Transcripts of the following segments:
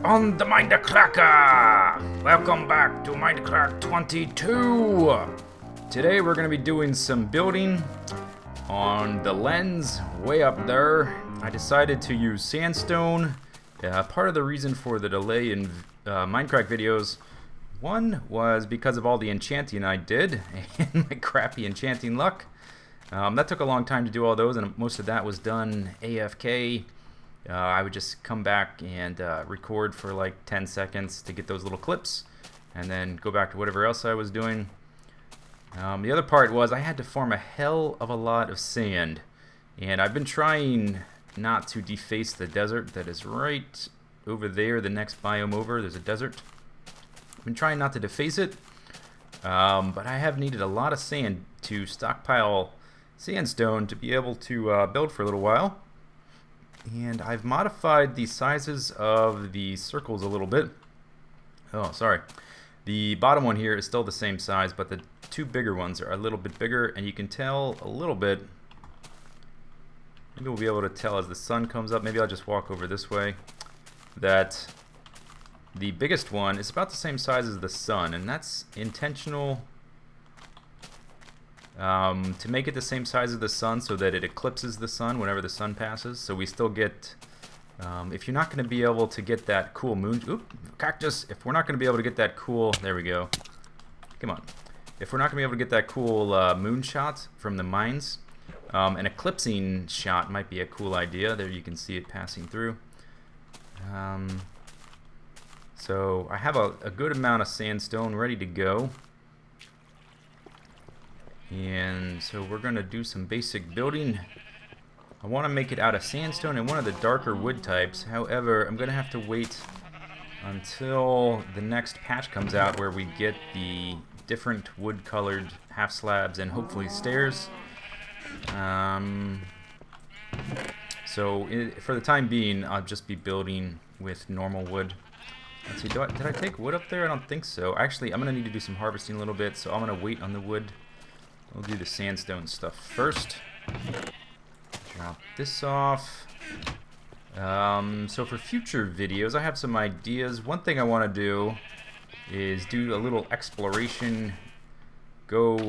on the Mindcracker! Welcome back to Mindcrack 22! Today we're going to be doing some building on the lens way up there. I decided to use sandstone. Part of the reason for the delay in Mindcrack videos, one was because of all the enchanting I did and my crappy enchanting luck. That took a long time to do all those, and most of that was done AFK. I would just come back and record for like 10 seconds to get those little clips, and then go back to whatever else I was doing. The other part was I had to farm a hell of a lot of sand, and I've been trying not to deface the desert that is right over there, the next biome over. There's a desert. I've been trying not to deface it, but I have needed a lot of sand to stockpile sandstone to be able to build for a little while. And I've modified the sizes of the circles a little bit. Oh, sorry. The bottom one here is still the same size, but the two bigger ones are a little bit bigger, and you can tell a little bit. Maybe we'll be able to tell as the sun comes up. Maybe I'll just walk over this way. That the biggest one is about the same size as the sun, and that's intentional. To make it the same size as the sun so that it eclipses the sun whenever the sun passes. So we still get, if you're not going to be able to get that cool moon, cactus, if we're not going to be able to get that cool, there we go, come on. If we're not going to be able to get that cool moon shot from the mines, an eclipsing shot might be a cool idea. There you can see it passing through. So I have a good amount of sandstone ready to go. And so we're going to do some basic building. I want to make it out of sandstone and one of the darker wood types. However, I'm going to have to wait until the next patch comes out where we get the different wood colored half slabs and hopefully stairs. For the time being, I'll just be building with normal wood. Let's see, did I take wood up there? I don't think so. Actually, I'm going to need to do some harvesting a little bit, so I'm going to wait on the wood. We'll do the sandstone stuff first. Drop this off. So for future videos, I have some ideas. One thing I want to do is do a little exploration. Go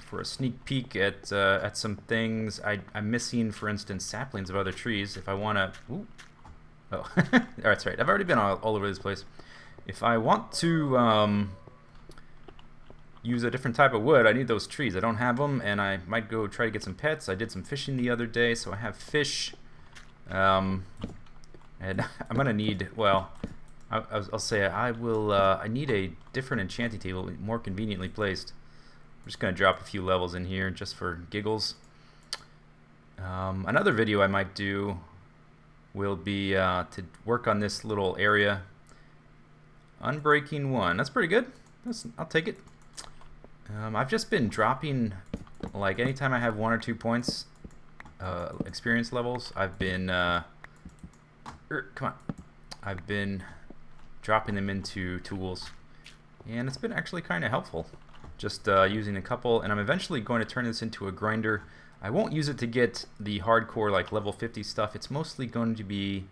for a sneak peek at some things. I'm missing, for instance, saplings of other trees. If I want to... Oh, that's right. I've already been all over this place. If I want to... use a different type of wood, I need those trees. I don't have them, and I might go try to get some pets. I did some fishing the other day, so I have fish. And I'm gonna need, well, I'll say I will. I need a different enchanting table, more conveniently placed. I'm just gonna drop a few levels in here just for giggles. Another video I might do will be to work on this little area. Unbreaking 1. That's pretty good. I'll take it. I've just been dropping, like, anytime I have 1 or 2 points, experience levels, I've been, I've been dropping them into tools, and it's been actually kind of helpful, just using a couple, and I'm eventually going to turn this into a grinder. I won't use it to get the hardcore, like, level 50 stuff. It's mostly going to be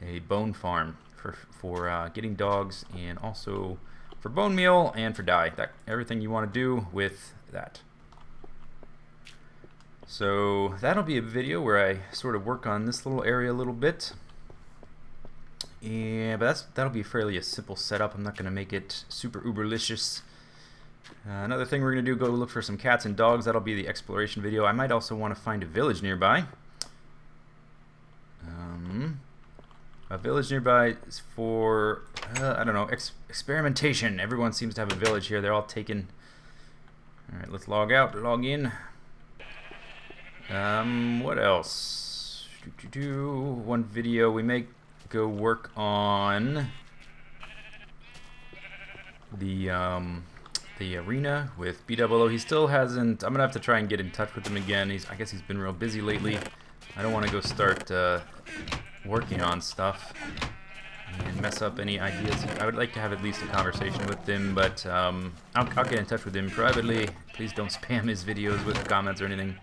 a bone farm for getting dogs, and also for bone meal and for dye. Everything you want to do with that. So that'll be a video where I sort of work on this little area a little bit. But that'll be fairly a simple setup. I'm not going to make it super uberlicious. Another thing we're going to do, go look for some cats and dogs. That'll be the exploration video. I might also want to find a village nearby. A village nearby is for, I don't know, experimentation. Everyone seems to have a village here. They're all taken. Alright, let's log out, log in. What else? One video, we may go work on the arena with B00. He still hasn't, I'm going to have to try and get in touch with him again. I guess he's been real busy lately. I don't want to go start working on stuff and mess up any ideas. I would like to have at least a conversation with him, but I'll get in touch with him privately. Please don't spam his videos with comments or anything.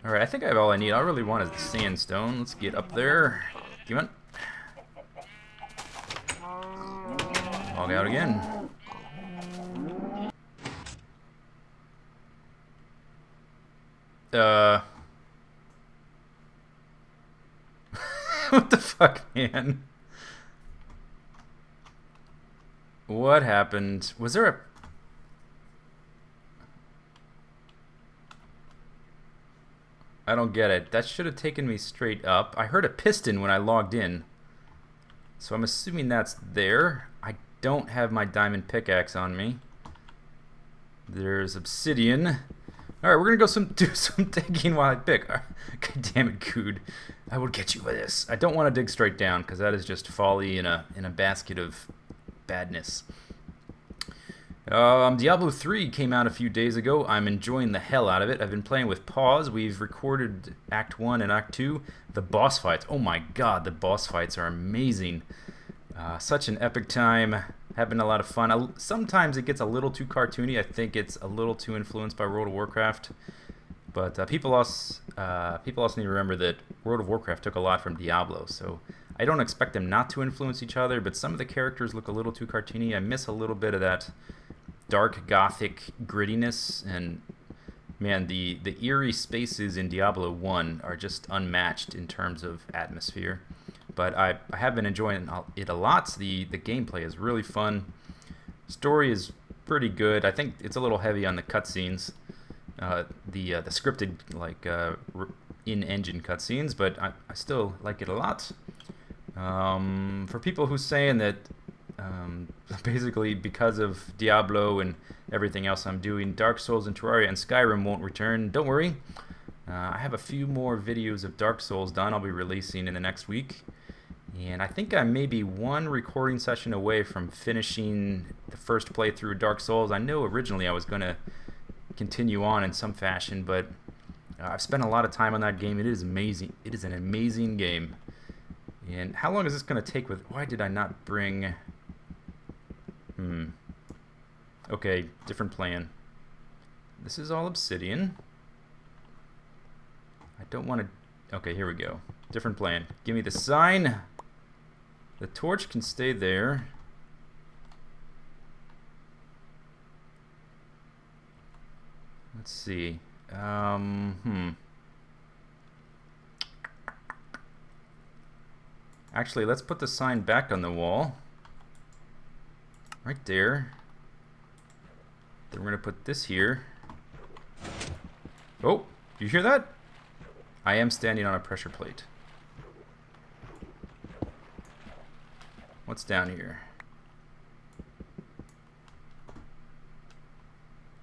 Alright, I think I have all I need. All I really want is the sandstone. Let's get up there. Come on. log out again. What the fuck, man? What happened? Was there a... I don't get it. That should have taken me straight up. I heard a piston when I logged in. So I'm assuming that's there. I don't have my diamond pickaxe on me. There's obsidian. Alright, we're gonna go do some digging while I pick. God damn it, Good. I will get you with this. I don't want to dig straight down because that is just folly in a basket of badness. Diablo 3 came out a few days ago. I'm enjoying the hell out of it. I've been playing with pause. We've recorded Act 1 and Act 2. The boss fights. Oh my god, the boss fights are amazing. Such an epic time. Having a lot of fun. Sometimes it gets a little too cartoony. I think it's a little too influenced by World of Warcraft. But people also need to remember that World of Warcraft took a lot from Diablo. So I don't expect them not to influence each other, but some of the characters look a little too cartoony. I miss a little bit of that dark gothic grittiness, and man, the eerie spaces in Diablo 1 are just unmatched in terms of atmosphere. But I have been enjoying it a lot. The gameplay is really fun. Story is pretty good. I think it's a little heavy on the cutscenes, the scripted in-engine cutscenes, but I still like it a lot. For people who saying that basically because of Diablo and everything else I'm doing, Dark Souls and Terraria and Skyrim won't return, don't worry. I have a few more videos of Dark Souls done I'll be releasing in the next week. And I think I may be one recording session away from finishing the first playthrough of Dark Souls. I know originally I was going to continue on in some fashion, but I've spent a lot of time on that game. It is amazing. It is an amazing game. And how long is this going to take with... Why did I not bring... Okay, different plan. This is all obsidian. I don't want to... Okay, here we go. Different plan. Give me the sign. The torch can stay there. Let's see. Actually, let's put the sign back on the wall. Right there. Then we're going to put this here. Oh, you hear that? I am standing on a pressure plate. What's down here?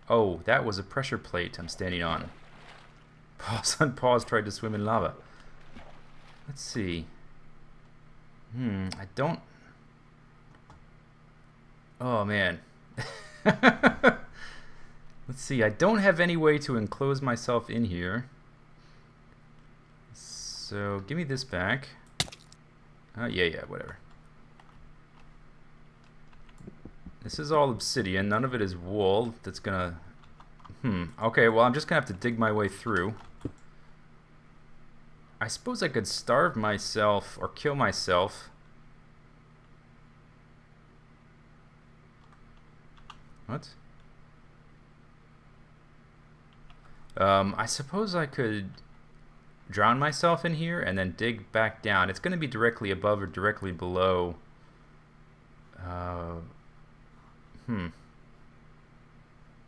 Oh, that was a pressure plate I'm standing on. Pause tried to swim in lava. Let's see. I don't... Oh, man. Let's see. I don't have any way to enclose myself in here. So, give me this back. Yeah, whatever. This is all obsidian. None of it is wool. That's gonna... Okay, well, I'm just gonna have to dig my way through. I suppose I could starve myself or kill myself. What? I suppose I could drown myself in here and then dig back down. It's going to be directly above or directly below.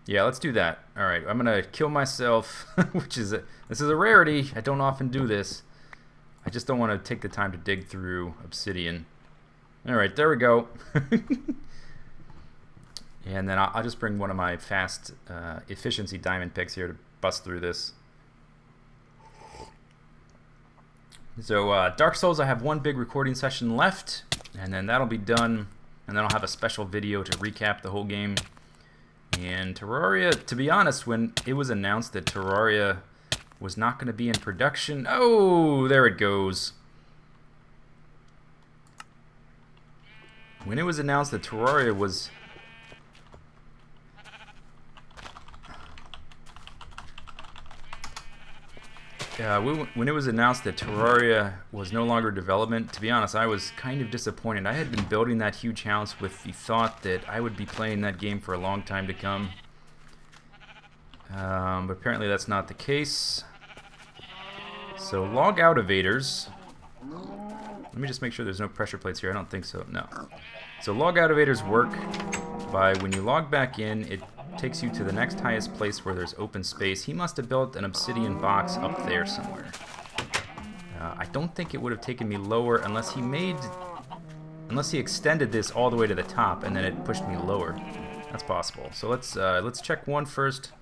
Yeah, let's do that. All right, I'm gonna kill myself, which is this is a rarity. I don't often do this. I just don't want to take the time to dig through obsidian. All right, there we go. And then I'll just bring one of my fast efficiency diamond picks here to bust through this. So Dark Souls, I have one big recording session left, and then that'll be done. And then I'll have a special video to recap the whole game. And Terraria, to be honest, when it was announced that Terraria was not going to be in production... Oh, there it goes. When it was announced that Terraria was... when it was announced that Terraria was no longer development, to be honest, I was kind of disappointed. I had been building that huge house with the thought that I would be playing that game for a long time to come. But apparently that's not the case. So log out evaders. Let me just make sure there's no pressure plates here. I don't think so. No. So log out evaders work by when you log back in, it takes you to the next highest place where there's open space. He must have built an obsidian box up there somewhere. I don't think it would have taken me lower unless he extended this all the way to the top and then it pushed me lower. That's possible. So let's check one first,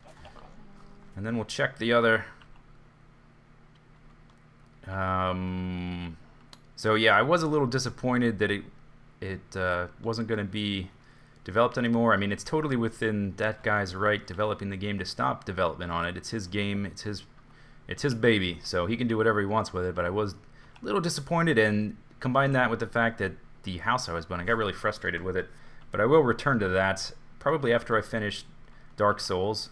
and then we'll check the other. So yeah, I was a little disappointed that it wasn't going to be developed anymore. I mean, it's totally within that guy's right developing the game to stop development on it. It's his game. It's his baby. So he can do whatever he wants with it. But I was a little disappointed, and combine that with the fact that the house I was building, I got really frustrated with it. But I will return to that probably after I finish Dark Souls.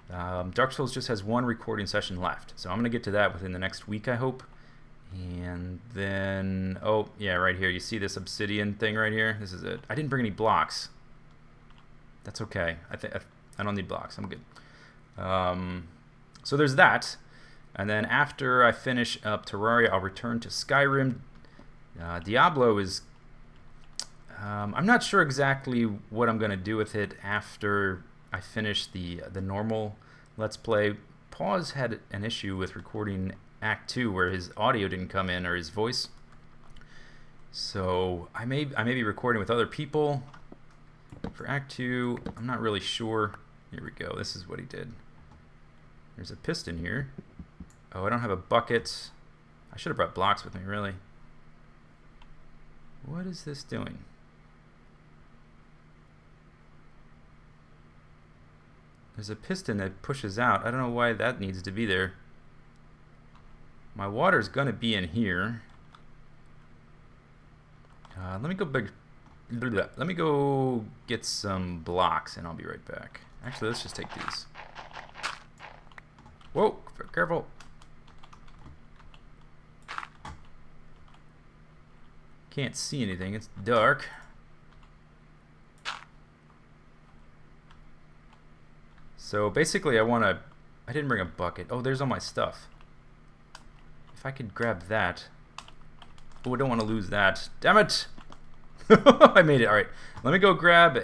Dark Souls just has one recording session left, so I'm going to get to that within the next week, I hope. And then, oh yeah, right here, you see this obsidian thing right here? This is it. I didn't bring any blocks. That's okay. I don't need blocks. I'm good. So there's that. And then after I finish up Terraria, I'll return to Skyrim. Diablo is... I'm not sure exactly what I'm going to do with it after I finish the normal Let's Play. Paws had an issue with recording Act 2 where his audio didn't come in, or his voice. So I may be recording with other people for Act 2. I'm not really sure. Here we go. This is what he did. There's a piston here. Oh, I don't have a bucket. I should have brought blocks with me, really. What is this doing? There's a piston that pushes out. I don't know why that needs to be there. My water's gonna be in here. Let me go get some blocks, and I'll be right back. Actually, let's just take these. Whoa, careful. Can't see anything, it's dark. So basically I didn't bring a bucket. Oh, there's all my stuff. If I could grab that. Oh, I don't want to lose that. Damn it! I made it. Alright, let me go grab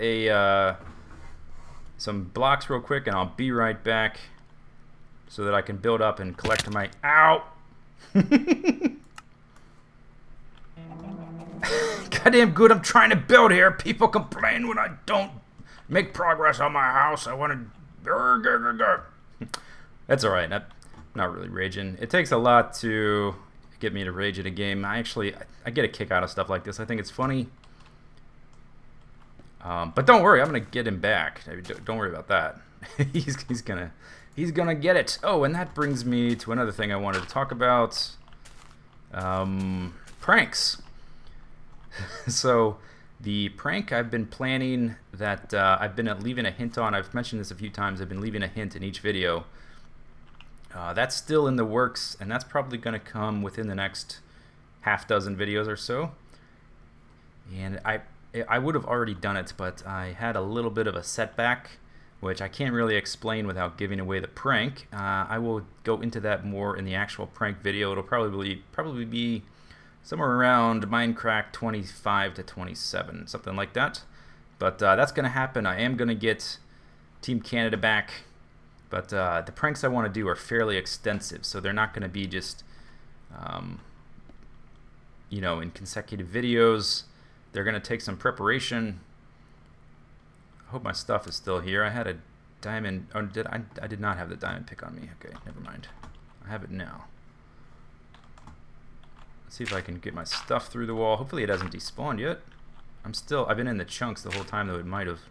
some blocks real quick, and I'll be right back so that I can build up and collect my... Ow! Goddamn good I'm trying to build here. People complain when I don't make progress on my house. I want to... That's alright. I'm not really raging. It takes a lot to get me to rage at a game. I get a kick out of stuff like this. I think it's funny. But don't worry, I'm gonna get him back. Don't worry about that. he's gonna get it. Oh, and that brings me to another thing I wanted to talk about. Pranks. So the prank I've been planning that I've been leaving a hint on, I've mentioned this a few times, I've been leaving a hint in each video. That's still in the works, and that's probably going to come within the next half dozen videos or so. And I would have already done it, but I had a little bit of a setback, which I can't really explain without giving away the prank. I will go into that more in the actual prank video. It'll probably be somewhere around Mindcrack 25 to 27, something like that. But that's going to happen. I am going to get Team Canada back. But the pranks I want to do are fairly extensive, so they're not going to be just, you know, in consecutive videos. They're going to take some preparation. I hope my stuff is still here. I had a diamond. Oh, I did not have the diamond pick on me. Okay, never mind. I have it now. Let's see if I can get my stuff through the wall. Hopefully it hasn't despawned yet. I've been in the chunks the whole time, though it might have.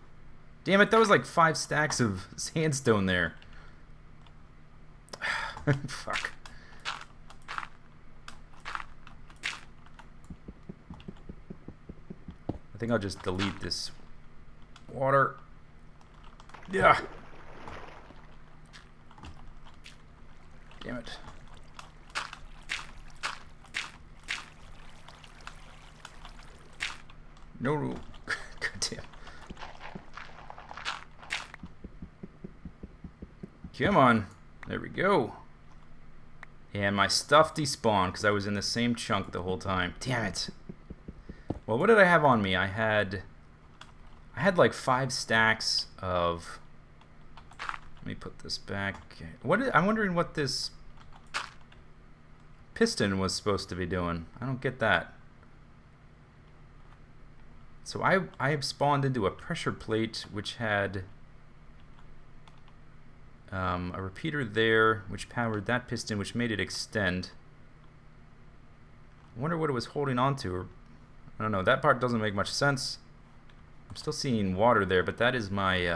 Damn it, that was like 5 stacks of sandstone there. Fuck. I think I'll just delete this water. Yeah. Damn it. No. Goddamn. Come on. There we go. And my stuff despawned because I was in the same chunk the whole time. Damn it. Well, what did I have on me? I had like 5 stacks of... Let me put this back. I'm wondering what this piston was supposed to be doing. I don't get that. So I have spawned into a pressure plate which had a repeater there which powered that piston, which made it extend. I wonder what it was holding on to. Or, I don't know. That part doesn't make much sense. I'm still seeing water there, but that is my...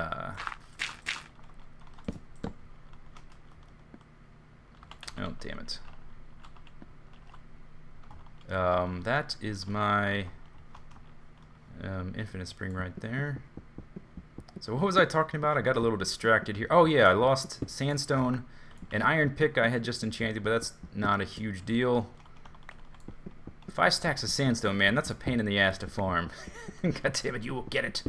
Oh, damn it. That is my infinite spring right there. So what was I talking about? I got a little distracted here. Oh yeah, I lost sandstone. An iron pick I had just enchanted, but that's not a huge deal. 5 stacks of sandstone, man. That's a pain in the ass to farm. God damn it, you will get it.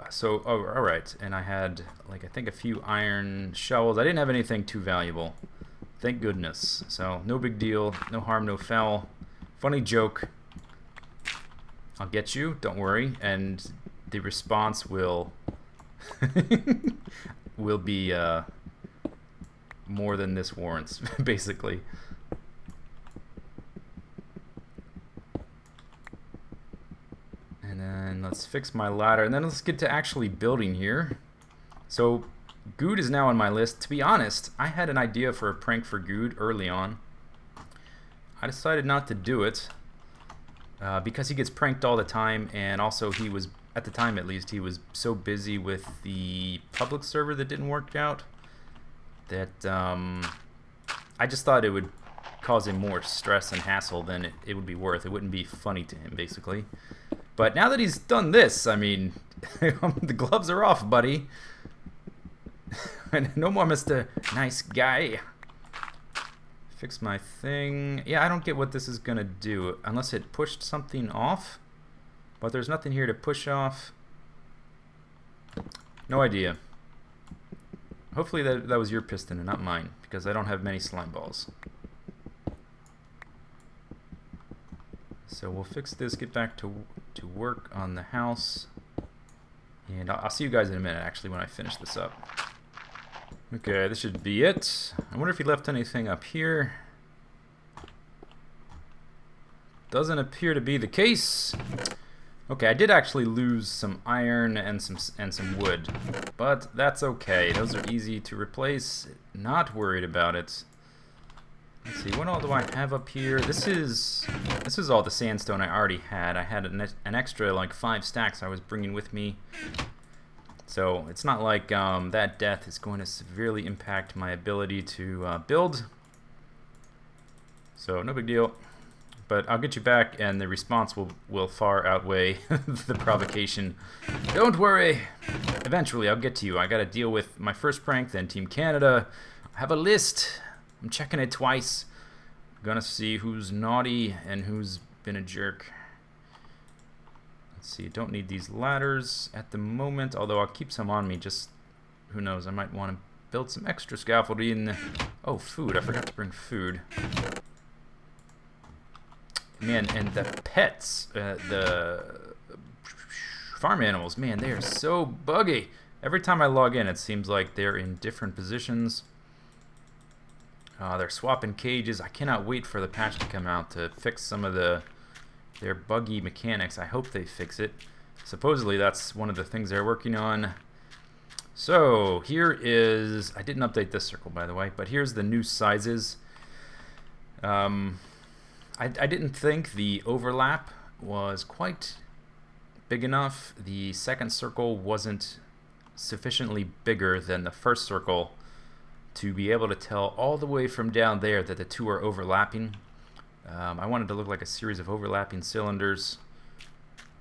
So, oh, alright. And I had, like, I think a few iron shovels. I didn't have anything too valuable. Thank goodness. So, no big deal. No harm, no foul. Funny joke. I'll get you, don't worry. And the response will will be more than this warrants, basically. And then let's fix my ladder, and then let's get to actually building here. So Good is now on my list. To be honest, I had an idea for a prank for Good early on. I decided not to do it because he gets pranked all the time, and also he was, at the time at least, he was so busy with the public server that didn't work out that I just thought it would cause him more stress and hassle than it would be worth. It wouldn't be funny to him, basically. But now that he's done this, I mean, the gloves are off, buddy. No more Mr. Nice Guy. Fix my thing. Yeah, I don't get what this is going to do, unless it pushed something off. But there's nothing here to push off. No idea. Hopefully that was your piston and not mine, because I don't have many slime balls. So we'll fix this, get back to work on the house. And I'll see you guys in a minute, actually, when I finish this up. Okay, this should be it. I wonder if he left anything up here. Doesn't appear to be the case. Okay, I did actually lose some iron and some wood, but that's okay. Those are easy to replace. Not worried about it. Let's see, what all do I have up here? This is all the sandstone I already had. I had an extra like 5 stacks I was bringing with me. So it's not like that death is going to severely impact my ability to build. So no big deal. But I'll get you back, and the response will far outweigh the provocation. Don't worry. Eventually, I'll get to you. I got to deal with my first prank, then Team Canada. I have a list. I'm checking it twice. I'm gonna see who's naughty and who's been a jerk. Let's see. Don't need these ladders at the moment, although I'll keep some on me. Just who knows? I might want to build some extra scaffolding. Oh, food. I forgot to bring food. Man, and the pets, the farm animals, man, they are so buggy. Every time I log in, it seems like they're in different positions. They're swapping cages. I cannot wait for the patch to come out to fix some of their buggy mechanics. I hope they fix it. Supposedly, that's one of the things they're working on. So, here is... I didn't update this circle, by the way, but here's the new sizes. I didn't think the overlap was quite big enough. The second circle wasn't sufficiently bigger than the first circle to be able to tell all the way from down there that the two are overlapping. I wanted to look like a series of overlapping cylinders.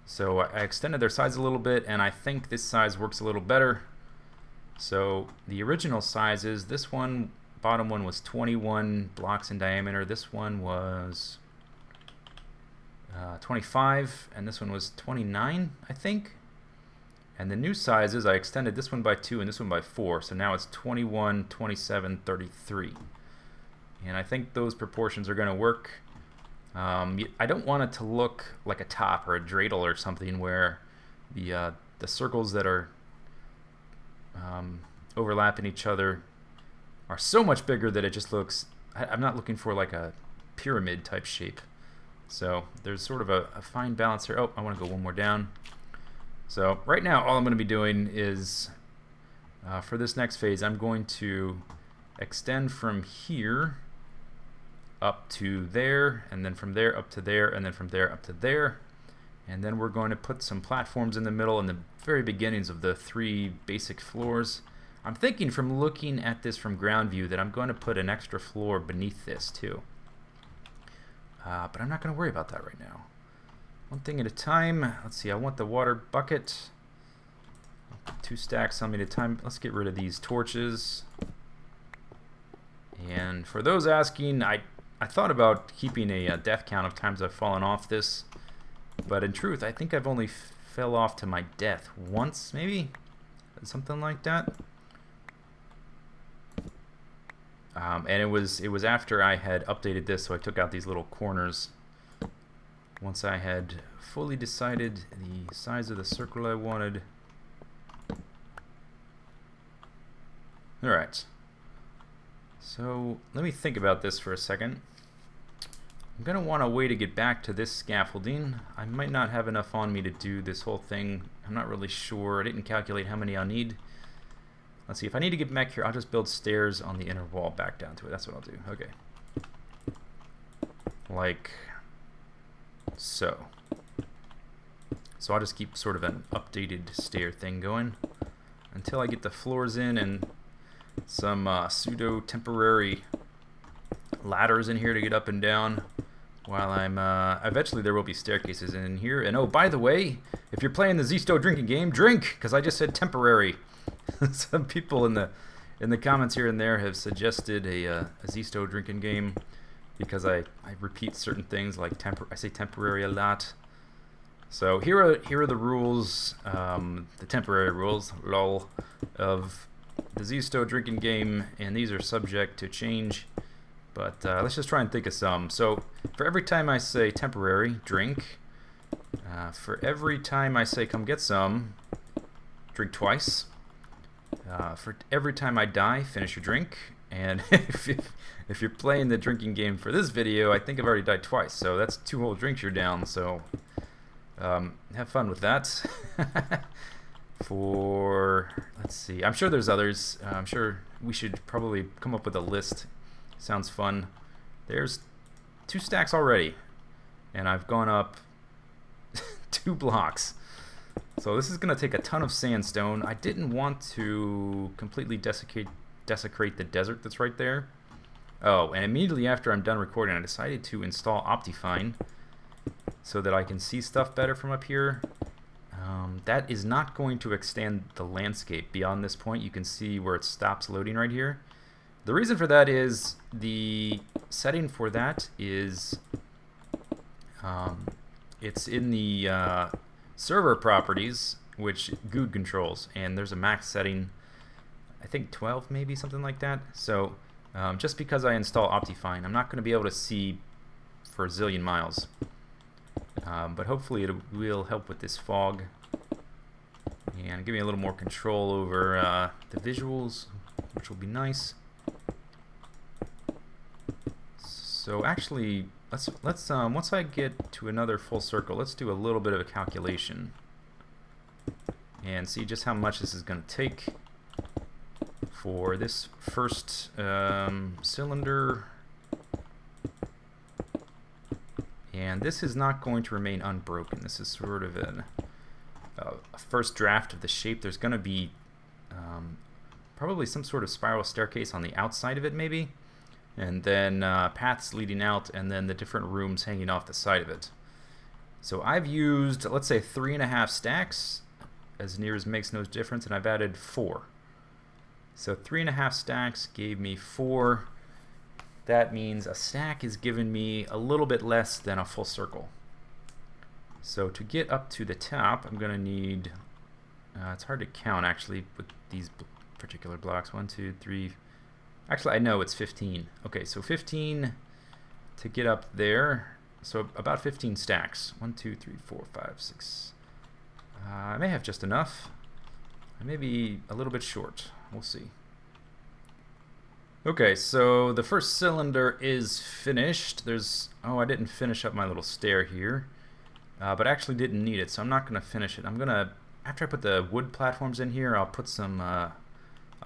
So I extended their size a little bit, and I think this size works a little better. So the original sizes, this one, bottom one was 21 blocks in diameter. This one was 25, and this one was 29, I think. And the new sizes, I extended this one by 2 and this one by 4, so now it's 21, 27, 33. And I think those proportions are going to work. I don't want it to look like a top or a dreidel or something where the circles that are overlapping each other are so much bigger that it just looks... I'm not looking for like a pyramid type shape. So there's sort of a fine balance here. Oh, I want to go one more down. So right now all I'm going to be doing is, for this next phase, I'm going to extend from here up to there, and then from there up to there, and then from there up to there. And then we're going to put some platforms in the middle and the very beginnings of the 3 basic floors. I'm thinking from looking at this from ground view that I'm going to put an extra floor beneath this too. But I'm not going to worry about that right now. One thing at a time. Let's see, I want the water bucket. 2 stacks on me at a time. Let's get rid of these torches. And for those asking, I thought about keeping a death count of times I've fallen off this. But in truth, I think I've only fell off to my death once, maybe? Something like that. And it was after I had updated this, so I took out these little corners. Once I had fully decided the size of the circle I wanted. Alright. So let me think about this for a second. I'm going to want a way to get back to this scaffolding. I might not have enough on me to do this whole thing. I'm not really sure. I didn't calculate how many I'll need. Let's see, if I need to get back here, I'll just build stairs on the inner wall back down to it. That's what I'll do. Okay. Like so. So I'll just keep sort of an updated stair thing going until I get the floors in and some pseudo temporary ladders in here to get up and down while I'm eventually there will be staircases in here. And oh, by the way, if you're playing the Zisteau drinking game, drink, because I just said temporary. Some people in the comments here and there have suggested a Zisteau drinking game because I repeat certain things like I say temporary a lot. So here are the rules, the temporary rules, lol, of the Zisteau drinking game, and these are subject to change. But let's just try and think of some. So for every time I say temporary, drink. For every time I say come get some, drink twice. For every time I die, finish your drink. And if you're playing the drinking game for this video, I think I've already died twice. So that's 2 whole drinks you're down. So have fun with that. Let's see. I'm sure there's others. I'm sure we should probably come up with a list. Sounds fun. There's 2 stacks already. And I've gone up 2 blocks. So this is going to take a ton of sandstone. I didn't want to completely desecrate the desert that's right there. Oh, and immediately after I'm done recording, I decided to install Optifine so that I can see stuff better from up here. That is not going to extend the landscape beyond this point. You can see where it stops loading right here. The reason for that is the setting for that is it's in the server properties, which Good controls, and there's a max setting, I think 12 maybe, something like that. So just because I install Optifine, I'm not going to be able to see for a zillion miles. But hopefully it will help with this fog and give me a little more control over the visuals, which will be nice. So actually, let's once I get to another full circle, let's do a little bit of a calculation and see just how much this is going to take for this first cylinder. And this is not going to remain unbroken. This is sort of a first draft of the shape. There's going to be probably some sort of spiral staircase on the outside of it maybe, and then paths leading out, and then the different rooms hanging off the side of it. So I've used, let's say, 3.5 stacks, as near as makes no difference, and I've added 4. So 3.5 stacks gave me 4. That means a stack is giving me a little bit less than a full circle. So to get up to the top, I'm going to need, it's hard to count actually with these particular blocks. 1, 2, 3, actually I know it's 15. Okay, so 15 to get up there. So about 15 stacks. 1, 2, 3, 4, 5, 6. I may have just enough. I may be a little bit short. We'll see. Okay, so the first cylinder is finished. I didn't finish up my little stair here, but I actually didn't need it, so I'm not going to finish it. I'm going to, after I put the wood platforms in here, I'll put some, a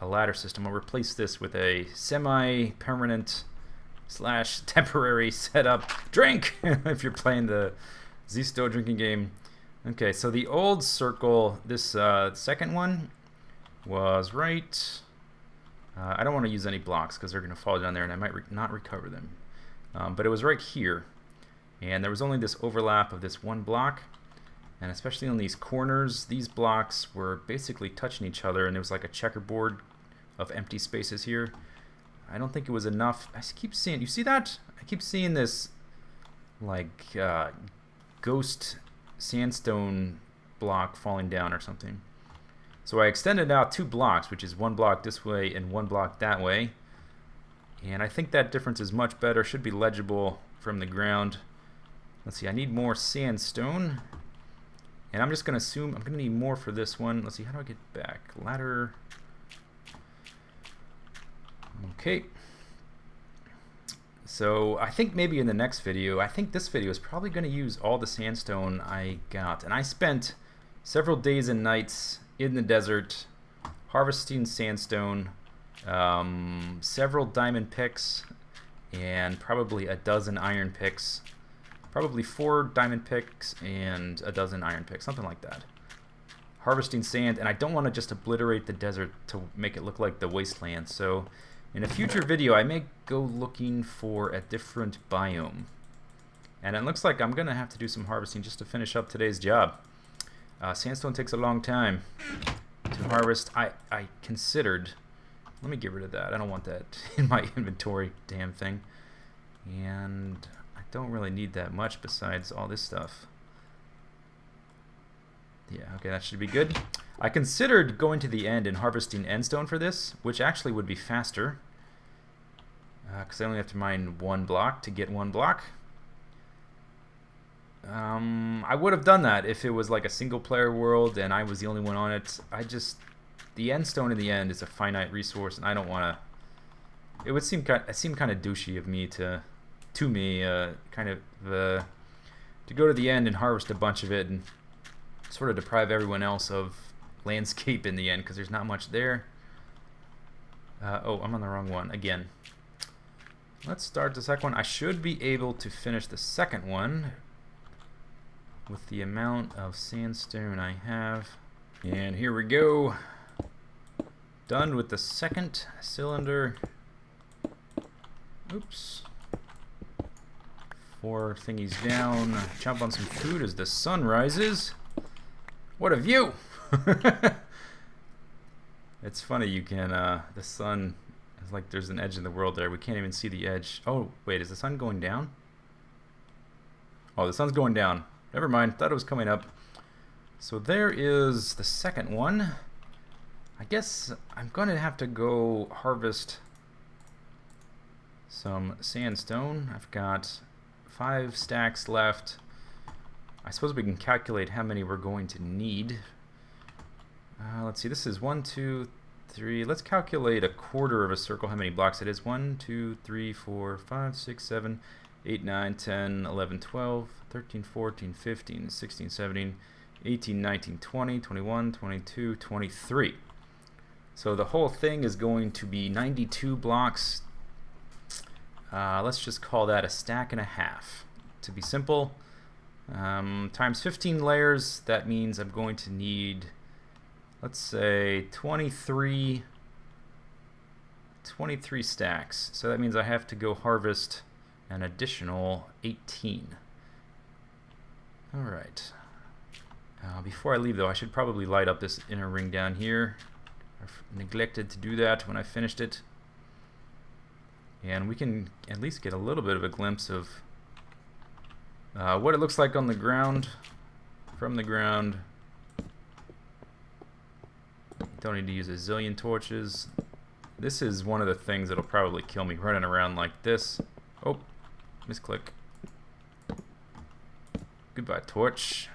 ladder system. I'll replace this with a semi-permanent / temporary setup drink, if you're playing the Zisteau drinking game. Okay, so the old circle, this second one, was right. I don't want to use any blocks because they're going to fall down there and I might not recover them. But it was right here. And there was only this overlap of this one block. And especially on these corners, these blocks were basically touching each other and there was like a checkerboard of empty spaces here. I don't think it was enough. I keep seeing, you see that? I keep seeing this like ghost sandstone block falling down or something. So I extended out 2 blocks, which is 1 block this way and 1 block that way. And I think that difference is much better, should be legible from the ground. Let's see, I need more sandstone. And I'm just going to assume I'm going to need more for this one. Let's see, how do I get back? Ladder. Okay. So I think maybe in the next video, I think this video is probably going to use all the sandstone I got. And I spent several days and nights in the desert harvesting sandstone, several diamond picks, and probably a dozen iron picks. Probably 4 diamond picks and a dozen iron picks, something like that. Harvesting sand, and I don't want to just obliterate the desert to make it look like the wasteland. So in a future video, I may go looking for a different biome. And it looks like I'm going to have to do some harvesting just to finish up today's job. Sandstone takes a long time to harvest. I considered, let me get rid of that. I don't want that in my inventory, damn thing. And I don't really need that much besides all this stuff. Yeah, okay, that should be good. I considered going to the end and harvesting endstone for this, which actually would be faster. Because I only have to mine 1 block to get 1 block. I would have done that if it was like a single player world and I was the only one on it. The endstone in the end is a finite resource and I don't want to, it seemed kind of douchey of me to go to the end and harvest a bunch of it and sort of deprive everyone else of landscape in the end because there's not much there. Oh, I'm on the wrong one again. Let's start the second one. I should be able to finish the second one with the amount of sandstone I have. And here we go. Done with the second cylinder. Oops. 4 thingies down. Jump on some food as the sun rises. What a view! It's funny, you can, the sun, it's like there's an edge in the world there. We can't even see the edge. Oh, wait, is the sun going down? Oh, the sun's going down. Never mind, thought it was coming up. So there is the second one. I guess I'm going to have to go harvest some sandstone. I've got 5 stacks left. I suppose we can calculate how many we're going to need. Let's see, this is 1, 2, 3. Let's calculate a quarter of a circle, how many blocks it is. 1, 2, 3, 4, 5, 6, 7, 8, 9, 10, 11, 12, 13, 14, 15, 16, 17, 18, 19, 20, 21, 22, 23. So the whole thing is going to be 92 blocks. Let's just call that a stack and a half. To be simple, times 15 layers, that means I'm going to need, let's say, 23 stacks. So that means I have to go harvest an additional 18. Alright. Before I leave though, I should probably light up this inner ring down here. I neglected to do that when I finished it. And we can at least get a little bit of a glimpse of what it looks like on the ground. from the ground. Don't need to use a zillion torches. This is one of the things that'll probably kill me, running around like this. Oh, misclick. Goodbye, torch.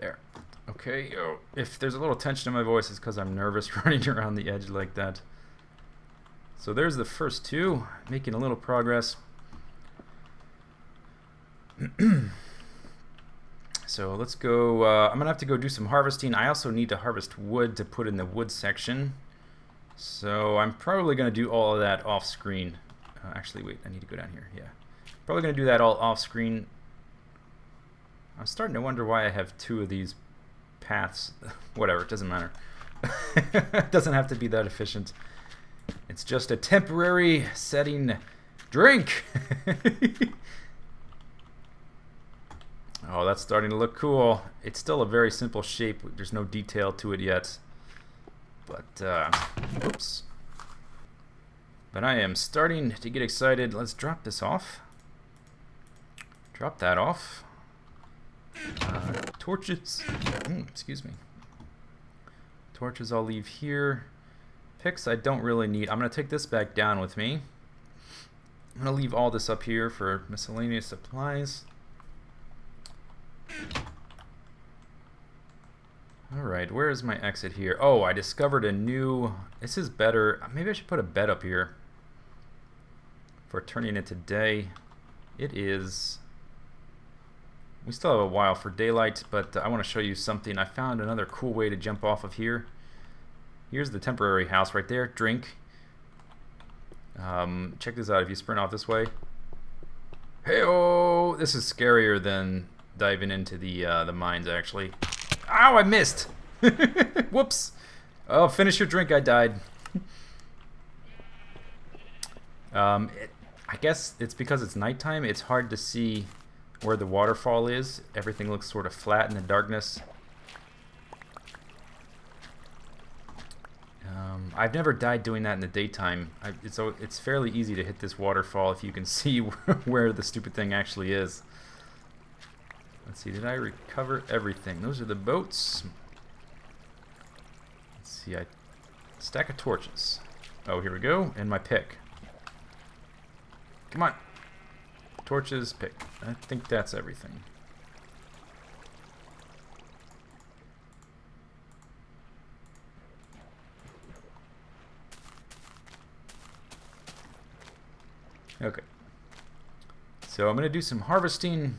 There. Okay, oh, if there's a little tension in my voice, it's because I'm nervous running around the edge like that. So there's the first two, making a little progress. So let's go, I'm going to have to go do some harvesting. I also need to harvest wood to put in the wood section. So I'm probably going to do all of that off screen. Actually, wait, I need to go down here. Yeah. Probably going to do that all off screen. I'm starting to wonder why I have two of these paths. Whatever, it doesn't matter. It doesn't have to be that efficient. It's just a temporary setting. Drink! Oh, that's starting to look cool. It's still a very simple shape. There's no detail to it yet. But, oops. But I am starting to get excited. Let's drop this off. Drop that off. Torches. Excuse me. Torches I'll leave here. Picks I don't really need. I'm going to take this back down with me. I'm going to leave all this up here for miscellaneous supplies. Alright, where is my exit here? Oh, I discovered a new... This is better. Maybe I should put a bed up here for turning it to day. It is... We still have a while for daylight, but I want to show you something. I found another cool way to jump off of here. Here's the temporary house right there. Drink. Check this out if you sprint off this way. Hey-oh! This is scarier than diving into the mines, actually. Ow, I missed! Whoops! Oh, finish your drink, I died. I guess it's because it's nighttime. It's hard to see where the waterfall is. Everything looks sort of flat in the darkness. I've never died doing that in the daytime. It's fairly easy to hit this waterfall if you can see where the stupid thing actually is. Let's see, did I recover everything? Those are the boats. Let's see, stack of torches. Oh, here we go, and my pick. Come on. Torches, pick. I think that's everything. Okay. So I'm going to do some harvesting.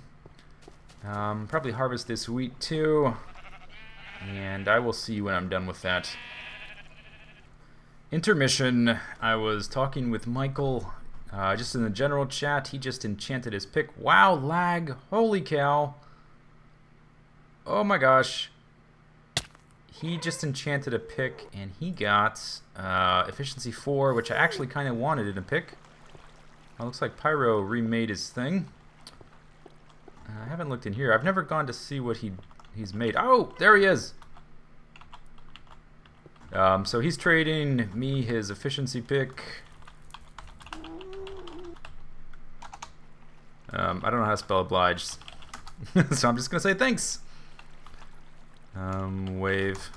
Probably harvest this wheat too. And I will see when I'm done with that. Intermission. I was talking with Michael just in the general chat. He just enchanted his pick. Wow, lag. Holy cow. Oh my gosh. He just enchanted a pick and he got efficiency 4, which I actually kind of wanted in a pick. Looks like Pyro remade his thing. I haven't looked in here. I've never gone to see what he's made. Oh, there he is. So he's trading me his efficiency pick. I don't know how to spell oblige. So I'm just going to say thanks. Wave.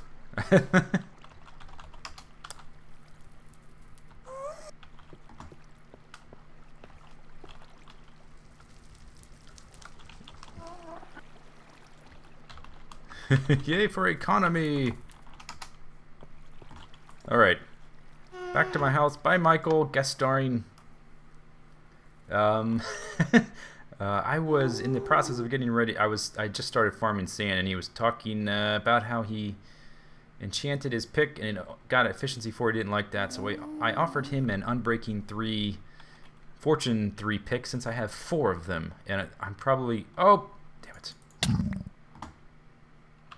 Yay for economy! Alright. Back to my house. Bye, Michael. Guest starring. I was in the process of getting ready. I just started farming sand, and he was talking about how he enchanted his pick and it got efficiency 4. He didn't like that, so I offered him an Unbreaking 3, Fortune 3 pick since I have 4 of them. And I'm probably... Oh! Damn it.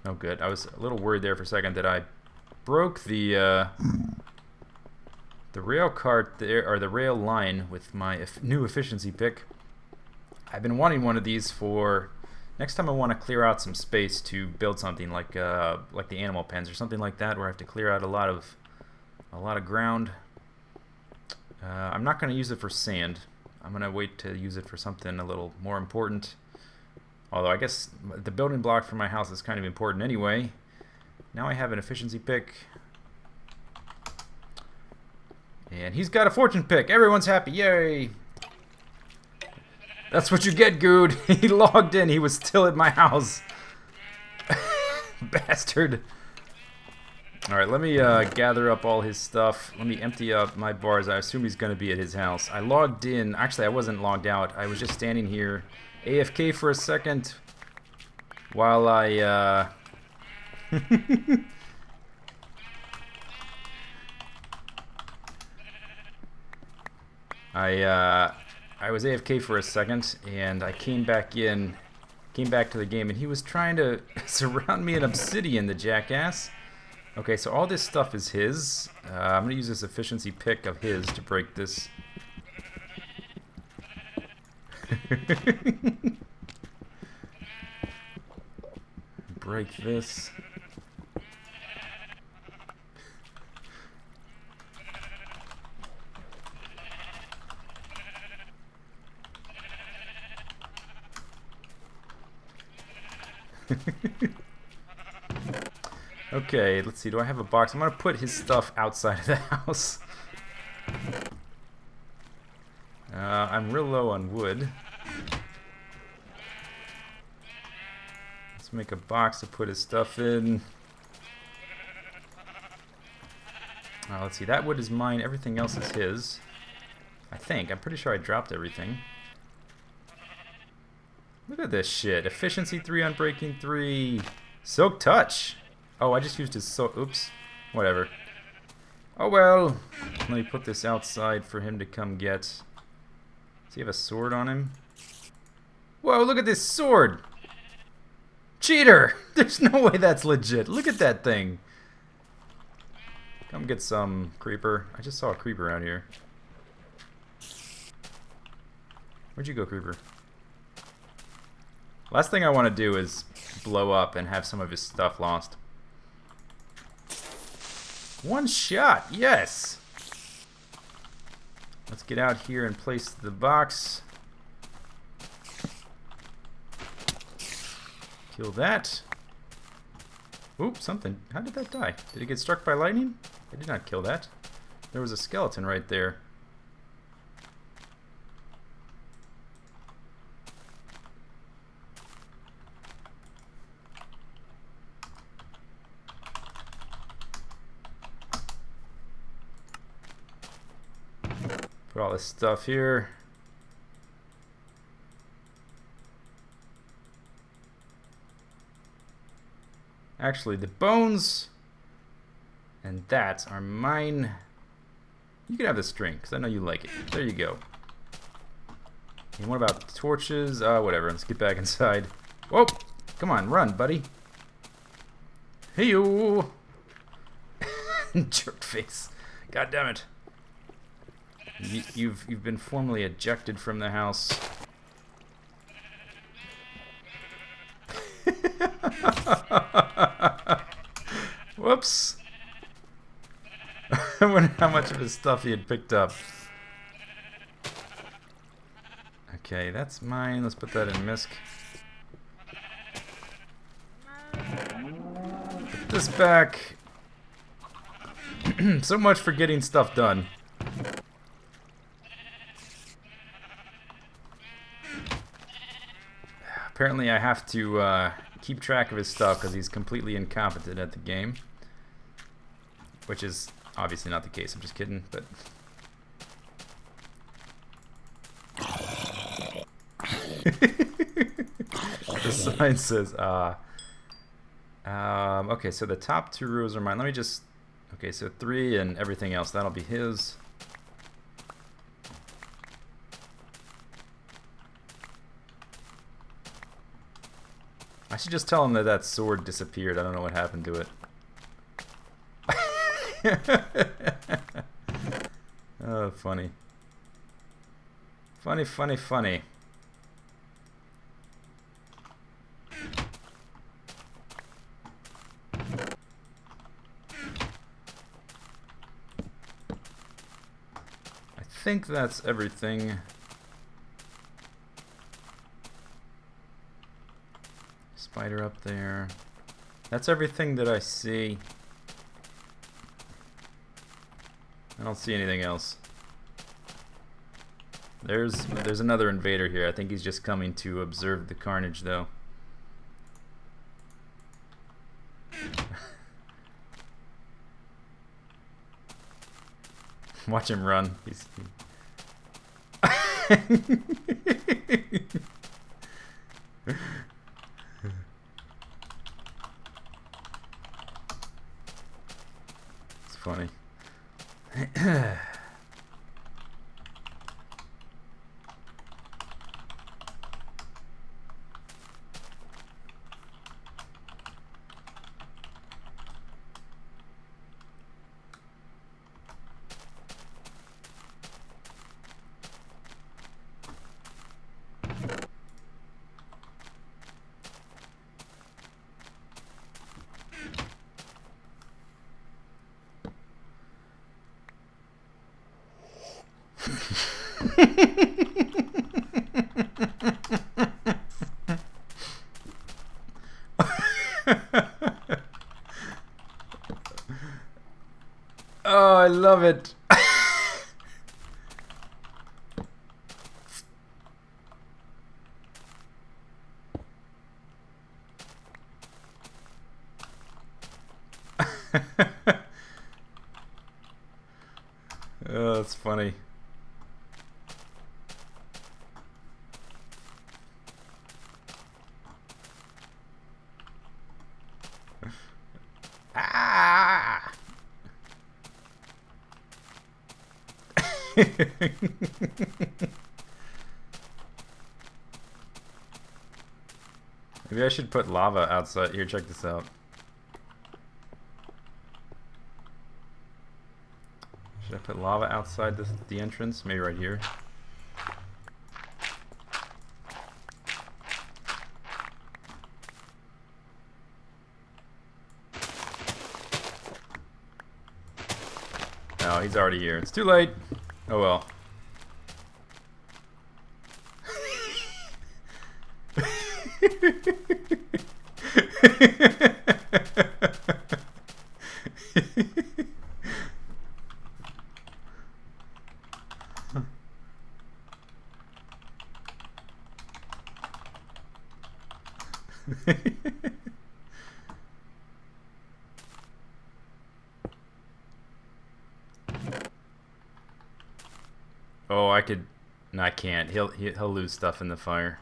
Oh, good. I was a little worried there for a second that I broke the rail cart there, or the rail line with my new efficiency pick. I've been wanting one of these for next time I want to clear out some space to build something like the animal pens or something like that, where I have to clear out a lot of ground. I'm not going to use it for sand. I'm going to wait to use it for something a little more important. Although I guess the building block for my house is kind of important anyway. Now I have an efficiency pick. And he's got a fortune pick. Everyone's happy. Yay! That's what you get, Good. He logged in. He was still at my house. Bastard. Alright, let me gather up all his stuff. Let me empty up my bars. I assume he's going to be at his house. I logged in. Actually, I wasn't logged out. I was just standing here AFK for a second while I I was AFK for a second, and I came back to the game, and he was trying to surround me in obsidian, the jackass. Okay, so all this stuff is his. I'm gonna use this efficiency pick of his to break this. Break this. Okay, let's see. Do I have a box? I'm gonna put his stuff outside of the house. I'm real low on wood. Let's make a box to put his stuff in. Let's see. That wood is mine. Everything else is his. I think. I'm pretty sure I dropped everything. Look at this shit. Efficiency 3 on breaking 3. Silk touch. Oh, I just used his oops. Whatever. Oh well. Let me put this outside for him to come get. Does he have a sword on him? Whoa, look at this sword! Cheater! There's no way that's legit. Look at that thing. Come get some, creeper. I just saw a creeper out here. Where'd you go, creeper? Last thing I want to do is blow up and have some of his stuff lost. One shot, yes! Let's get out here and place the box. Kill that. Oop, something. How did that die? Did it get struck by lightning? I did not kill that. There was a skeleton right there. Put all this stuff here. Actually, the bones and that are mine. You can have the string, because I know you like it. There you go. And what about the torches? Whatever. Let's get back inside. Whoa! Come on, run, buddy. Hey-yo! Jerk face. God damn it. You've been formally ejected from the house. Whoops. I wonder how much of his stuff he had picked up. Okay, that's mine. Let's put that in misc. Put this back. So much for getting stuff done. Apparently I have to keep track of his stuff because he's completely incompetent at the game. Which is obviously not the case. I'm just kidding, but... The sign says, okay, so the top 2 rows are mine. Let me just... Okay, so 3 and everything else, that'll be his. I should just tell him that that sword disappeared. I don't know what happened to it. Oh, funny. Funny, funny, funny. I think that's everything. spider up there. That's everything that I see. I don't see anything else. There's another invader here. I think he's just coming to observe the carnage, though. Watch him run. It's funny. Oh, I love it. Oh, that's funny. Ah! Maybe I should put lava outside. Here, check this out. Should I put lava outside the entrance? Maybe right here. No, he's already here. It's too late. Oh well. Oh, I could. No, I can't. He'll lose stuff in the fire.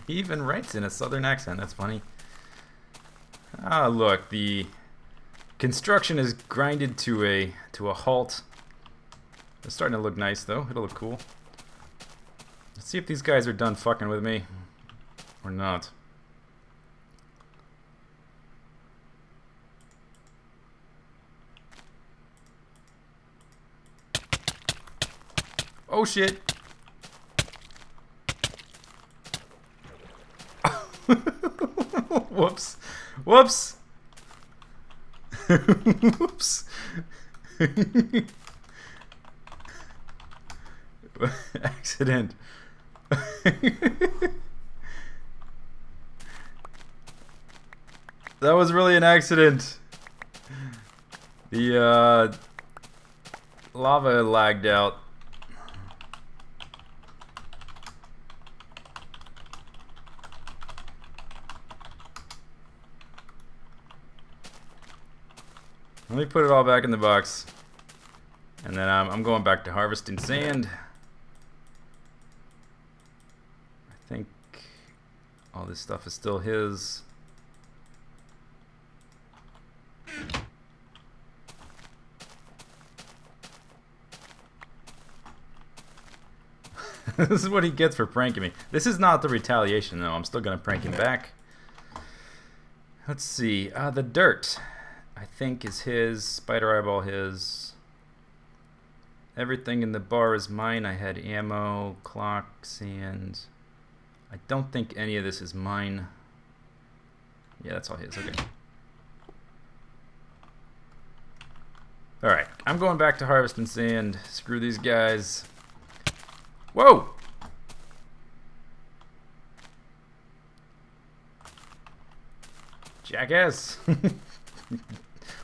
He even writes in a southern accent. That's funny. Ah, look, the construction is grinded to a halt. It's starting to look nice, though. It'll look cool. Let's see if these guys are done fucking with me or not. Oh shit! Whoops! Whoops! Whoops! Accident. That was really an accident. The lava lagged out. Let me put it all back in the box. And then I'm going back to harvesting sand. I think all this stuff is still his. This is what he gets for pranking me. This is not the retaliation, though. I'm still going to prank him back. Let's see. The dirt, I think, is his. Spider eyeball his. Everything in the bar is mine. I had ammo, clock, sand. I don't think any of this is mine. Yeah, that's all his. Okay. Alright, I'm going back to harvesting sand. Screw these guys. Whoa! Jackass!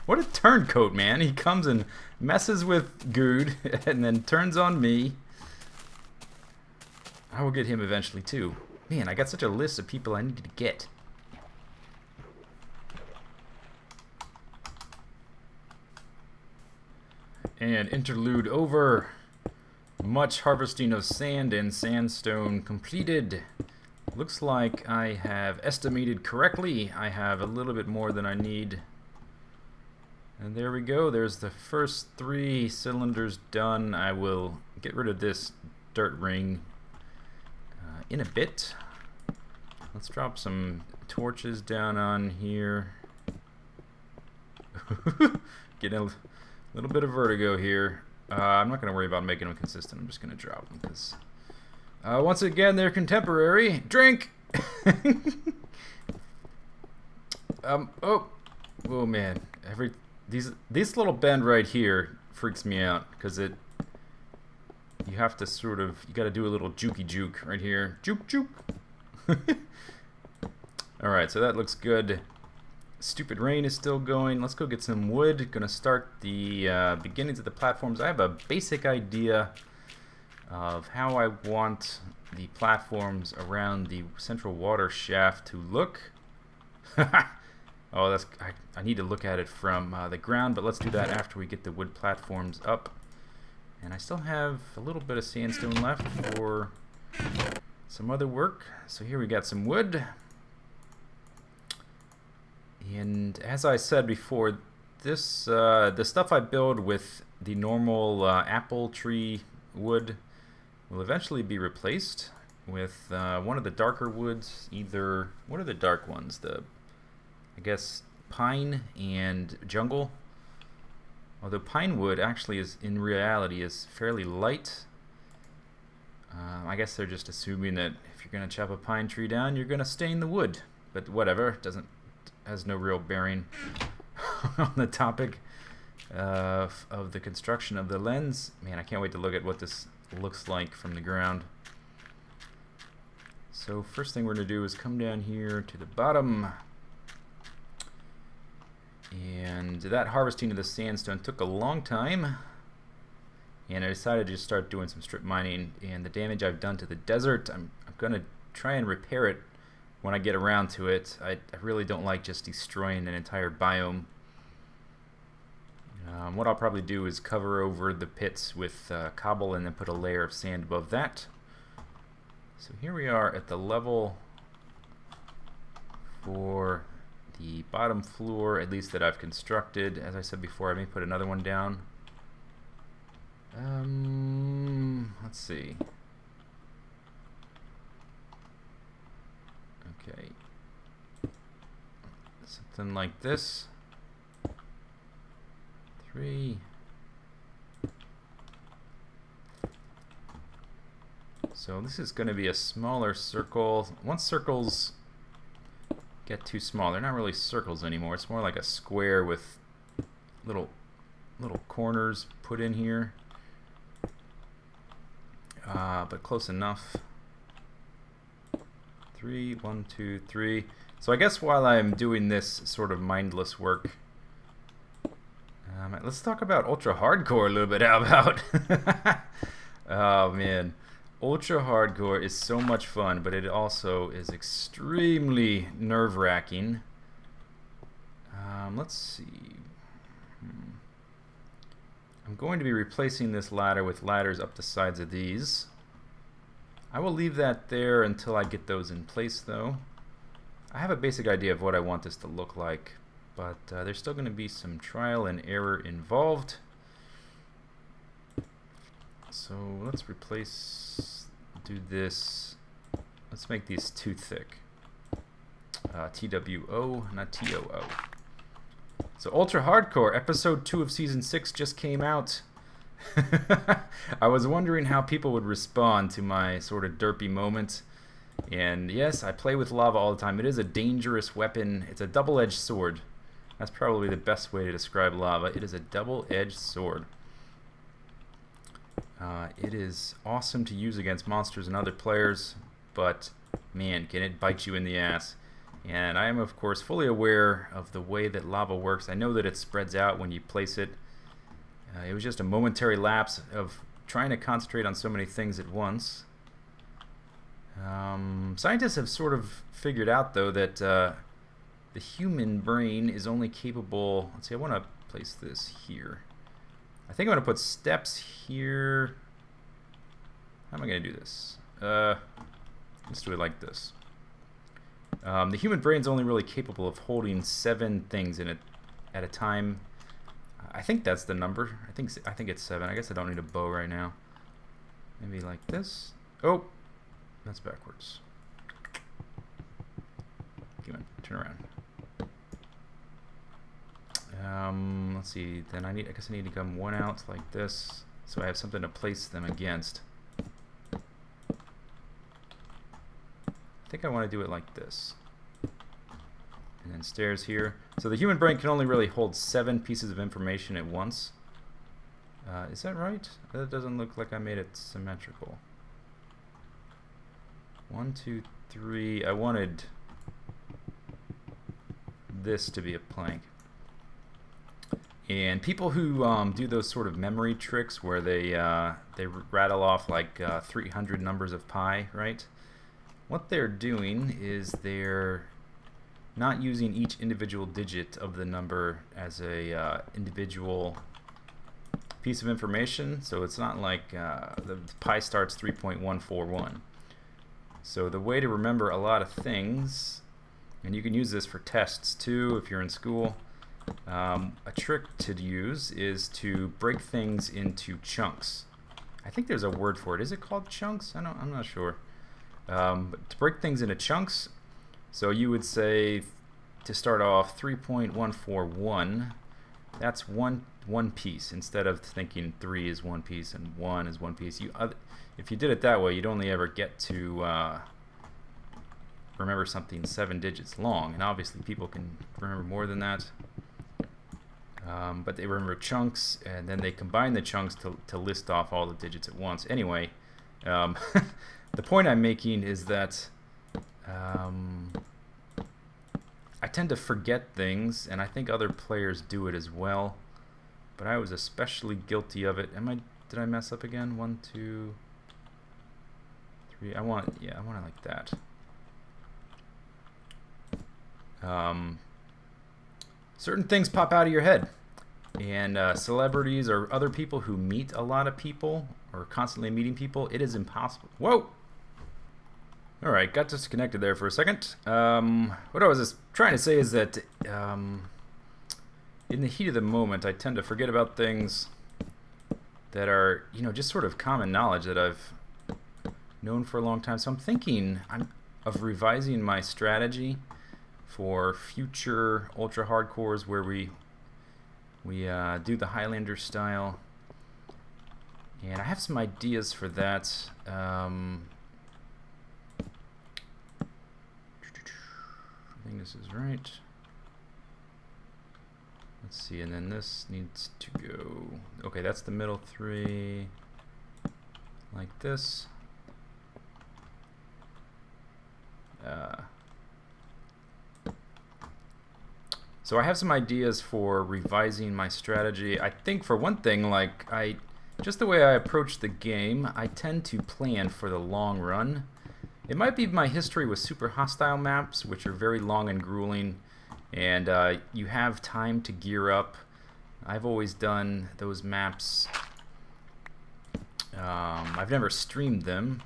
What a turncoat, man. He comes and messes with Good and then turns on me. I will get him eventually, too. Man, I got such a list of people I need to get. And interlude over. Much harvesting of sand and sandstone completed. Looks like I have estimated correctly. I have a little bit more than I need. And there we go. There's the first 3 cylinders done. I will get rid of this dirt ring in a bit. Let's drop some torches down on here. Getting a little bit of vertigo here. I'm not going to worry about making them consistent. I'm just going to drop them because once again they're contemporary. Drink. Oh man, this little bend right here freaks me out because you have to sort of, you got to do a little jukey juke right here. Juke juke. All right, so that looks good. Stupid rain is still going. Let's go get some wood. Gonna start the beginnings of the platforms. I have a basic idea of how I want the platforms around the central water shaft to look. Oh, I need to look at it from the ground, but let's do that after we get the wood platforms up. And I still have a little bit of sandstone left for some other work. So here we got some wood. And as I said before, this the stuff I build with the normal apple tree wood will eventually be replaced with one of the darker woods. Either, what are the dark ones? I guess pine and jungle. Although pine wood actually is, in reality, is fairly light. I guess they're just assuming that if you're going to chop a pine tree down, you're going to stain the wood. But whatever, has no real bearing on the topic of the construction of the lens. Man, I can't wait to look at what this looks like from the ground. So first thing we're going to do is come down here to the bottom. And that harvesting of the sandstone took a long time. And I decided to just start doing some strip mining. And the damage I've done to the desert, I'm going to try and repair it when I get around to it. I really don't like just destroying an entire biome. What I'll probably do is cover over the pits with cobble and then put a layer of sand above that. So here we are at the level for the bottom floor, at least that I've constructed. As I said before, I may put another one down. Let's see. Okay. Something like this. 3. So this is going to be a smaller circle. Once circles get too small, they're not really circles anymore. It's more like a square with little corners put in here. But close enough. 3, 1, 2, 3. So I guess while I'm doing this sort of mindless work, let's talk about ultra hardcore a little bit. How about? Oh man, ultra hardcore is so much fun, but it also is extremely nerve-wracking. Let's see. I'm going to be replacing this ladder with ladders up the sides of these. I will leave that there until I get those in place, though. I have a basic idea of what I want this to look like, but there's still going to be some trial and error involved. So let's do this. Let's make these too thick. TWO, not TOO. So Ultra Hardcore, episode 2 of season 6 just came out. I was wondering how people would respond to my sort of derpy moment. And yes, I play with lava all the time. It is a dangerous weapon. It's a double-edged sword. That's probably the best way to describe lava. It is a double-edged sword. It is awesome to use against monsters and other players, but man, can it bite you in the ass. And I am, of course, fully aware of the way that lava works. I know that it spreads out when you place it. It was just a momentary lapse of trying to concentrate on so many things at once. Scientists have sort of figured out, though, that the human brain is only capable... Let's see, I want to place this here. I think I'm going to put steps here. How am I going to do this? Let's do it like this. The human brain is only really capable of holding 7 things in it at a time. I think that's the number. I think it's 7. I guess I don't need a bow right now. Maybe like this. Oh, that's backwards. Come on, turn around. Let's see. Then I guess I need to come one out like this, so I have something to place them against. I think I want to do it like this. And then stairs here. So the human brain can only really hold 7 pieces of information at once. Is that right? That doesn't look like I made it symmetrical. 1, 2, 3. I wanted this to be a plank. And people who do those sort of memory tricks where they rattle off like 300 numbers of pi, right? What they're doing is they're not using each individual digit of the number as a individual piece of information. So it's not like the pi starts 3.141. So the way to remember a lot of things, and you can use this for tests too if you're in school, a trick to use is to break things into chunks. I think there's a word for it. Is it called chunks? I'm not sure. But to break things into chunks, so you would say to start off 3.141. That's one piece instead of thinking 3 is 1 piece and 1 is 1 piece. If you did it that way, you'd only ever get to remember something 7 digits long, and obviously people can remember more than that. But they remember chunks, and then they combine the chunks to list off all the digits at once. Anyway, the point I'm making is that I tend to forget things, and I think other players do it as well. But I was especially guilty of it. Did I mess up again? 1, 2, 3. I want it like that. Certain things pop out of your head, and celebrities or other people who meet a lot of people or constantly meeting people, it is impossible. Whoa! Alright, got disconnected there for a second. What I was just trying to say is that in the heat of the moment, I tend to forget about things that are, just sort of common knowledge that I've known for a long time. So I'm thinking of revising my strategy for future ultra hardcores where we do the Highlander style, and I have some ideas for that. I think this is right. Let's see, and then this needs to go. Okay, that's the middle 3, like this. So I have some ideas for revising my strategy. I think for one thing, just the way I approach the game, I tend to plan for the long run. It might be my history with super hostile maps, which are very long and grueling, and you have time to gear up. I've always done those maps. I've never streamed them.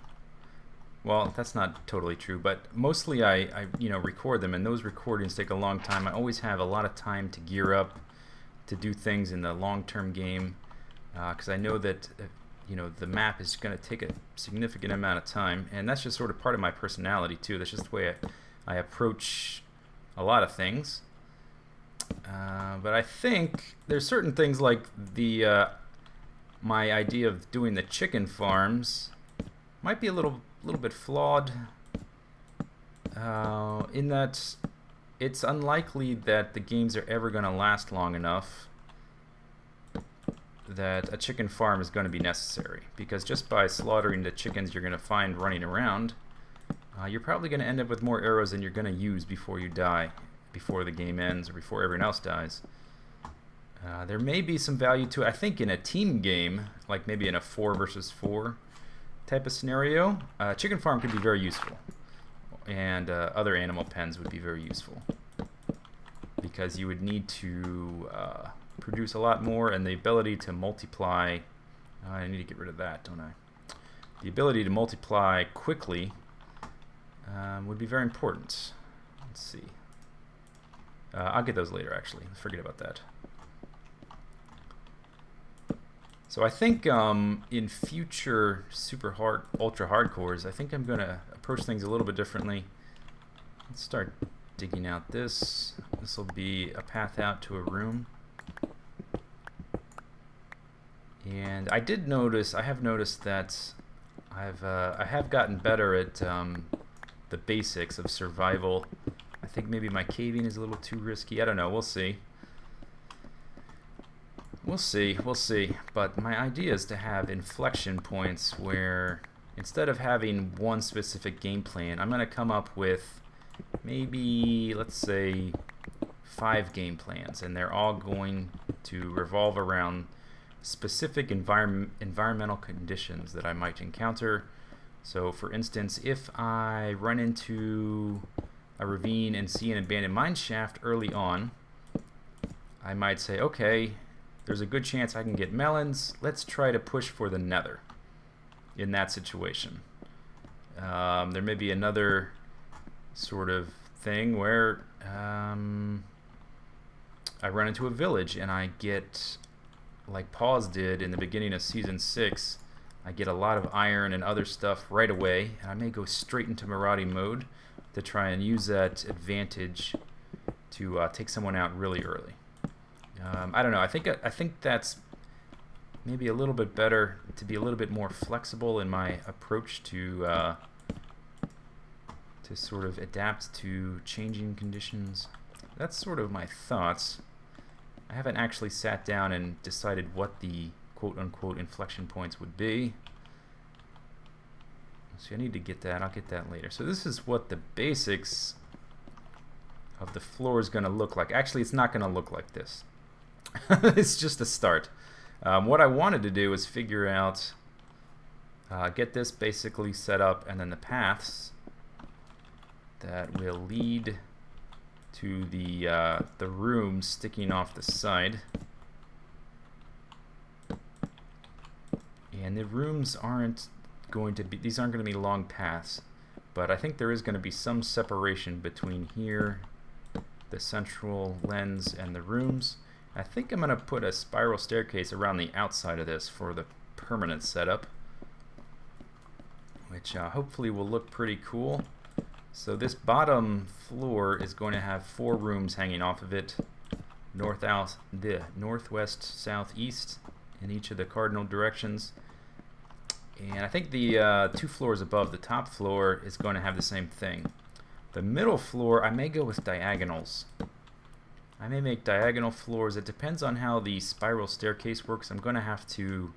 Well, that's not totally true, but mostly I record them, and those recordings take a long time. I always have a lot of time to gear up to do things in the long-term game, because I know that the map is going to take a significant amount of time, and that's just sort of part of my personality too. That's just the way I approach a lot of things. But I think there's certain things like the my idea of doing the chicken farms might be a little bit flawed, in that it's unlikely that the games are ever going to last long enough that a chicken farm is going to be necessary, because just by slaughtering the chickens you're going to find running around, you're probably going to end up with more arrows than you're going to use before you die, before the game ends, or before everyone else dies. There may be some value to it, I think, in a team game, like maybe in a 4 versus 4 type of scenario. Chicken farm could be very useful, and other animal pens would be very useful, because you would need to produce a lot more, and the ability to multiply, I need to get rid of that, don't I? The ability to multiply quickly would be very important. Let's see. I'll get those later, actually. Forget about that. So I think in future ultra hardcores, I think I'm going to approach things a little bit differently. Let's start digging out this. This will be a path out to a room. And I have noticed that I have gotten better at the basics of survival. I think maybe my caving is a little too risky. I don't know. We'll see. We'll see. But my idea is to have inflection points where instead of having one specific game plan, I'm going to come up with maybe, let's say, 5 game plans, and they're all going to revolve around specific environmental conditions that I might encounter. So for instance, if I run into a ravine and see an abandoned mine shaft early on, I might say, okay, there's a good chance I can get melons. Let's try to push for the nether in that situation. There may be another sort of thing where I run into a village and I get, like Pause did in the beginning of Season 6, I get a lot of iron and other stuff right away, and I may go straight into marauding mode to try and use that advantage to take someone out really early. I don't know. I think that's maybe a little bit better, to be a little bit more flexible in my approach to sort of adapt to changing conditions. That's sort of my thoughts. I haven't actually sat down and decided what the quote-unquote inflection points would be. So I need to get that. I'll get that later. So this is what the basics of the floor is going to look like. Actually, it's not going to look like this. It's just a start. What I wanted to do was figure out, get this basically set up, and then the paths that will lead to the rooms sticking off the side. And the rooms aren't going to be, these aren't going to be long paths, but I think there is going to be some separation between here, the central lens, and the rooms. I think I'm going to put a spiral staircase around the outside of this for the permanent setup, which hopefully will look pretty cool. So this bottom floor is going to have 4 rooms hanging off of it, northwest, southeast, in each of the cardinal directions. And I think the 2 floors above the top floor is going to have the same thing. The middle floor, I may go with diagonals. I may make diagonal floors. It depends on how the spiral staircase works. I'm going to have to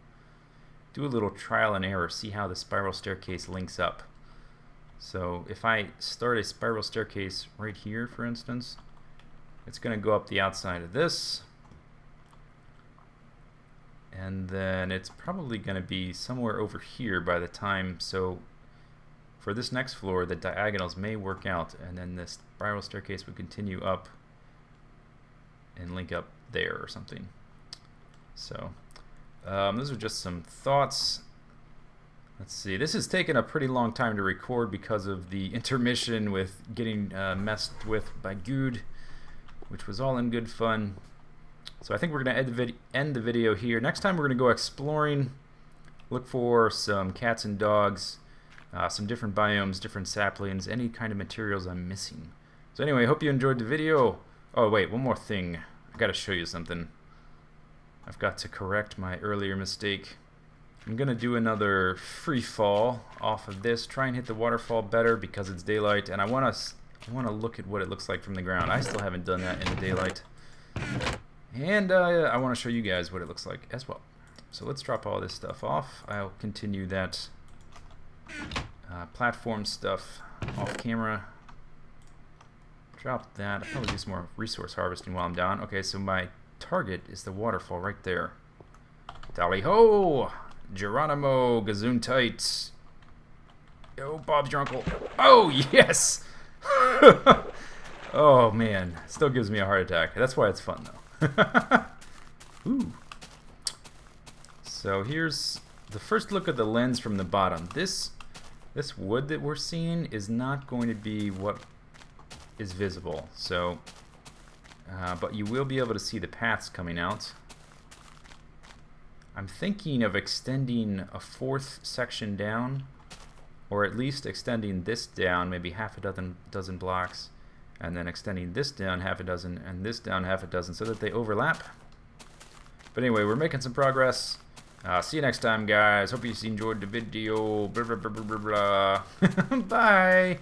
do a little trial and error, see how the spiral staircase links up. So if I start a spiral staircase right here, for instance, it's going to go up the outside of this, and then it's probably going to be somewhere over here by the time. So for this next floor, the diagonals may work out, and then this spiral staircase would continue up and link up there or something. So those are just some thoughts. Let's see, this has taken a pretty long time to record because of the intermission with getting messed with by Good, which was all in good fun. So I think we're going to end the video here. Next time we're going to go exploring, look for some cats and dogs, some different biomes, different saplings, any kind of materials I'm missing. So anyway, I hope you enjoyed the video. Oh wait, one more thing. I got to show you something. I've got to correct my earlier mistake. I'm gonna do another free fall off of this, try and hit the waterfall better because it's daylight, and I wanna look at what it looks like from the ground. I still haven't done that in the daylight. And I want to show you guys what it looks like as well. So let's drop all this stuff off. I'll continue that platform stuff off camera. Drop that. I'll probably do some more resource harvesting while I'm down. Okay, so my target is the waterfall right there. Tally ho! Geronimo, Gazoon-tight. Yo, Bob's your uncle. Oh, yes! Oh, man. Still gives me a heart attack. That's why it's fun, though. Ooh. So here's the first look at the lens from the bottom. This wood that we're seeing is not going to be what is visible. So, but you will be able to see the paths coming out. I'm thinking of extending a fourth section down, or at least extending this down maybe half a dozen blocks, and then extending this down half a dozen and this down half a dozen so that they overlap. But anyway, we're making some progress. See you next time, guys. Hope you enjoyed the video. Blah, blah, blah, blah, blah, blah. Bye.